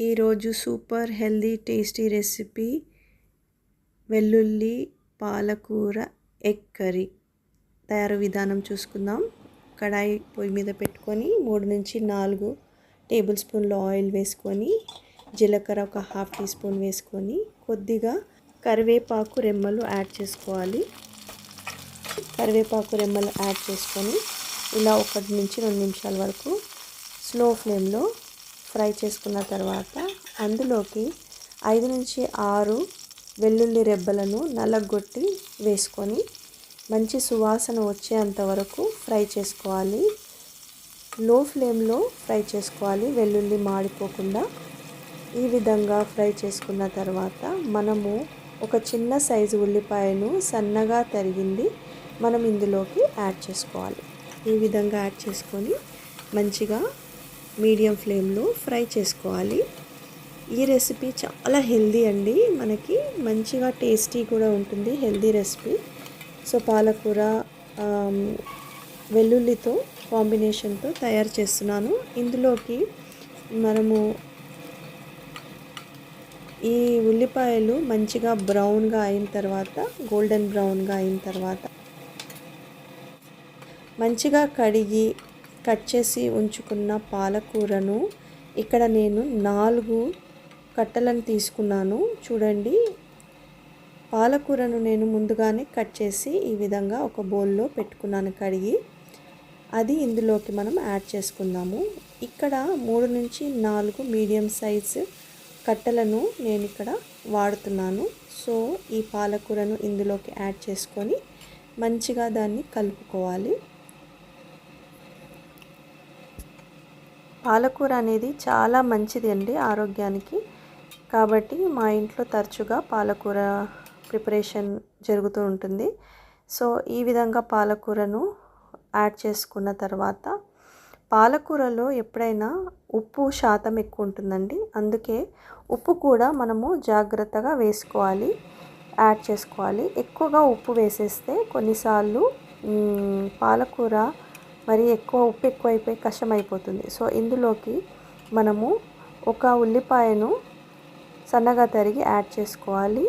ఈరోజు super healthy tasty recipe వెల్లుల్లి పాలకూర ఎగ్ కర్రీ తయారు విధానం చూసుకుందాం. కడాయి పొయ్యి మీద పెట్టుకొని 3 నుంచి 4 టేబుల్ స్పూన్ల ఆయిల్ వేసుకొని జీలకర్ర ఒక హాఫ్ టీ స్పూన్ వేసుకొని కొద్దిగా కరివేపాకు రెమ్మలు యాడ్ చేసుకోవాలి. కరివేపాకు రెమ్మలు యాడ్ చేసుకొని ఇలా 1 నుంచి 2 నిమిషాల వరకు స్లో ఫ్లేమ్లో ఫ్రై చేసుకున్న తర్వాత అందులోకి 5 నుంచి 6 వెల్లుల్లి రెబ్బలను నలగొట్టి వేసుకొని మంచి సువాసన వచ్చేంత వరకు ఫ్రై చేసుకోవాలి. లో ఫ్లేమ్లో ఫ్రై చేసుకోవాలి, వెల్లుల్లి మాడిపోకుండా. ఈ విధంగా ఫ్రై చేసుకున్న తర్వాత మనము ఒక చిన్న సైజు ఉల్లిపాయను సన్నగా తరిగింది మనం ఇందులోకి యాడ్ చేసుకోవాలి. ఈ విధంగా యాడ్ చేసుకొని మంచిగా మీడియం ఫ్లేమ్లో ఫ్రై చేసుకోవాలి. ఈ రెసిపీ చాలా హెల్దీ అండి, మనకి మంచిగా టేస్టీ కూడా ఉంటుంది. Healthy recipe. సో పాలకూర వెల్లుల్లితో కాంబినేషన్తో తయారు చేస్తున్నాను. ఇందులోకి మనము ఈ ఉల్లిపాయలు మంచిగా బ్రౌన్గా అయిన తర్వాత, గోల్డెన్ బ్రౌన్గా అయిన తర్వాత మంచిగా కడిగి కట్ చేసి ఉంచుకున్న పాలకూరను ఇక్కడ నేను 4 కట్టలను తీసుకున్నాను. చూడండి, పాలకూరను నేను ముందుగానే కట్ చేసి ఈ విధంగా ఒక బౌల్లో పెట్టుకున్నాను కడిగి. అది ఇందులోకి మనం యాడ్ చేసుకుందాము. ఇక్కడ 3 నుంచి 4 మీడియం సైజు కట్టలను నేను ఇక్కడ వాడుతున్నాను. సో ఈ పాలకూరను ఇందులోకి యాడ్ చేసుకొని మంచిగా దాన్ని కలుపుకోవాలి. పాలకూర అనేది చాలా మంచిది అండి ఆరోగ్యానికి. కాబట్టి మా ఇంట్లో తరచుగా పాలకూర ప్రిపరేషన్ జరుగుతూ ఉంటుంది. సో ఈ విధంగా పాలకూరను యాడ్ చేసుకున్న తర్వాత పాలకూరలో ఎప్పుడైనా ఉప్పు శాతం ఎక్కువ ఉంటుందండి. అందుకే ఉప్పు కూడా మనము జాగ్రత్తగా వేసుకోవాలి, యాడ్ చేసుకోవాలి. ఎక్కువగా ఉప్పు వేసేస్తే కొన్నిసార్లు పాలకూర మరి ఉప్పు ఎక్కువైపోయి కష్టమైపోతుంది. సో ఇందులోకి మనము ఒక ఉల్లిపాయను సన్నగా తరిగి యాడ్ చేసుకోవాలి.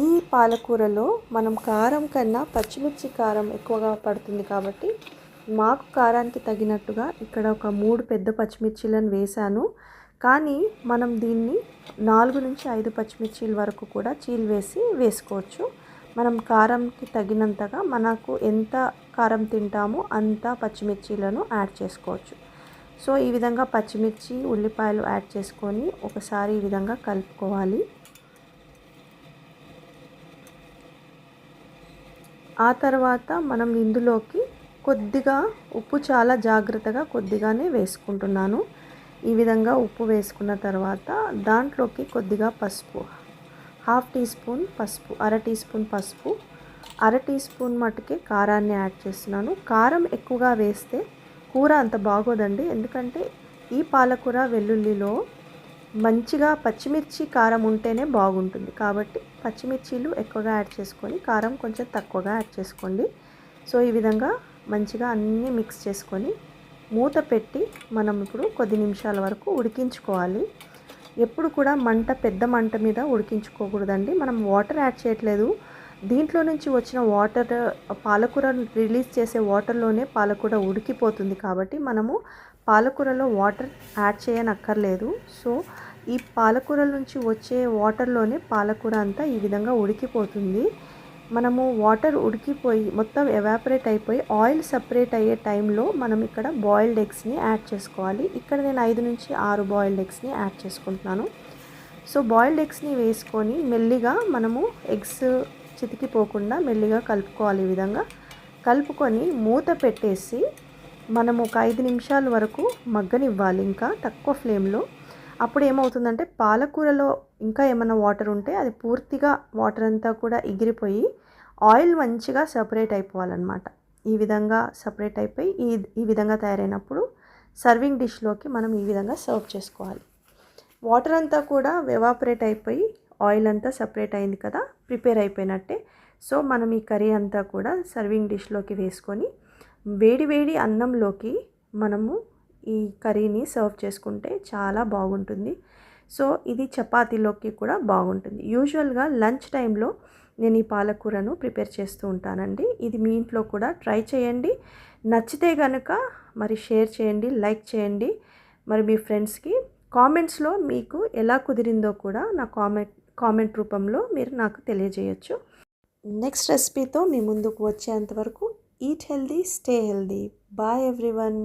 ఈ పాలకూరలో మనం కారం కన్నా పచ్చిమిర్చి కారం ఎక్కువగా పడుతుంది కాబట్టి మాకు కారానికి తగినట్టుగా ఇక్కడ ఒక 3 పెద్ద పచ్చిమిర్చీలను వేశాను. కానీ మనం దీన్ని 4 నుంచి 5 పచ్చిమిర్చీల వరకు కూడా చీల్వేసి వేసుకోవచ్చు. మనం కారంకి తగినంతగా మనకు ఎంత కారం తింటామో అంత పచ్చిమిర్చీలను యాడ్ చేసుకోవచ్చు. సో ఈ విధంగా పచ్చిమిర్చి ఉల్లిపాయలు యాడ్ చేసుకొని ఒకసారి ఈ విధంగా కలుపుకోవాలి. ఆ తర్వాత మనం ఇందులోకి కొద్దిగా ఉప్పు, చాలా జాగ్రత్తగా కొద్దిగానే వేసుకుంటున్నాను. ఈ విధంగా ఉప్పు వేసుకున్న తర్వాత దాంట్లోకి కొద్దిగా పసుపు, హాఫ్ టీ స్పూన్ పసుపు, అర టీ స్పూన్ పసుపు, అర టీ స్పూన్ మట్టుకే కారాన్ని యాడ్ చేస్తున్నాను. కారం ఎక్కువగా వేస్తే కూర అంత బాగోదండి, ఎందుకంటే ఈ పాలకూర వెల్లుల్లిలో మంచిగా పచ్చిమిర్చి కారం ఉంటేనే బాగుంటుంది. కాబట్టి పచ్చిమిర్చీలు ఎక్కువగా యాడ్ చేసుకొని కారం కొంచెం తక్కువగా యాడ్ చేసుకోండి. సో ఈ విధంగా మంచిగా అన్నీ మిక్స్ చేసుకొని మూత పెట్టి మనం ఇప్పుడు కొద్ది నిమిషాల వరకు ఉడికించుకోవాలి. ఎప్పుడు కూడా పెద్ద మంట మీద ఉడికించుకోకూడదండి. మనం వాటర్ యాడ్ చేయట్లేదు, దీంట్లో నుంచి వచ్చిన వాటర్ పాలకూర రిలీజ్ చేసే వాటర్లోనే పాలకూర ఉడికిపోతుంది. కాబట్టి మనము పాలకూరలో వాటర్ యాడ్ చేయనక్కర్లేదు. సో ఈ పాలకూర నుంచి వచ్చే వాటర్లోనే పాలకూర అంతా ఈ విధంగా ఉడికిపోతుంది. మనము వాటర్ ఉడికిపోయి మొత్తం ఎవాపరేట్ అయిపోయి ఆయిల్ సపరేట్ అయ్యే టైంలో మనం ఇక్కడ బాయిల్డ్ ఎగ్స్ని యాడ్ చేసుకోవాలి. ఇక్కడ నేను 5 నుంచి 6 బాయిల్డ్ ఎగ్స్ని యాడ్ చేసుకుంటున్నాను. సో బాయిల్డ్ ఎగ్స్ని వేసుకొని మెల్లిగా మనము ఎగ్స్ చితికిపోకుండా మెల్లిగా కలుపుకోవాలి. ఈ విధంగా కలుపుకొని మూత పెట్టేసి మనము ఒక 5 నిమిషాల వరకు మగ్గనివ్వాలి, ఇంకా తక్కువ ఫ్లేమ్లో. అప్పుడు ఏమవుతుందంటే పాలకూరలో ఇంకా ఏమైనా వాటర్ ఉంటే అది పూర్తిగా వాటర్ అంతా కూడా ఎగిరిపోయి ఆయిల్ మంచిగా సపరేట్ అయిపోవాలన్నమాట. ఈ విధంగా సపరేట్ అయిపోయి ఈ విధంగా తయారైనప్పుడు సర్వింగ్ డిష్లోకి మనం ఈ విధంగా సర్వ్ చేసుకోవాలి. వాటర్ అంతా కూడా ఎవాపరేట్ అయిపోయి ఆయిల్ అంతా సపరేట్ అయింది కదా, ప్రిపేర్ అయిపోయినట్టే. సో మనం ఈ కర్రీ అంతా కూడా సర్వింగ్ డిష్లోకి వేసుకొని వేడి వేడి అన్నంలోకి మనము ఈ కర్రీని సర్వ్ చేసుకుంటే చాలా బాగుంటుంది. సో ఇది చపాతీలోకి కూడా బాగుంటుంది. యూజువల్గా లంచ్ టైంలో నేను ఈ పాలకూరను ప్రిపేర్ చేస్తూ ఉంటానండి. ఇది మీ ఇంట్లో కూడా ట్రై చేయండి. నచ్చితే కనుక మరి షేర్ చేయండి, లైక్ చేయండి. మరి మీ ఫ్రెండ్స్కి కామెంట్స్లో మీకు ఎలా కుదిరిందో కూడా నా కామెంట్ రూపంలో మీరు నాకు తెలియజేయచ్చు. నెక్స్ట్ రెసిపీతో మీ ముందుకు వచ్చేంతవరకు eat healthy, stay healthy. Bye everyone.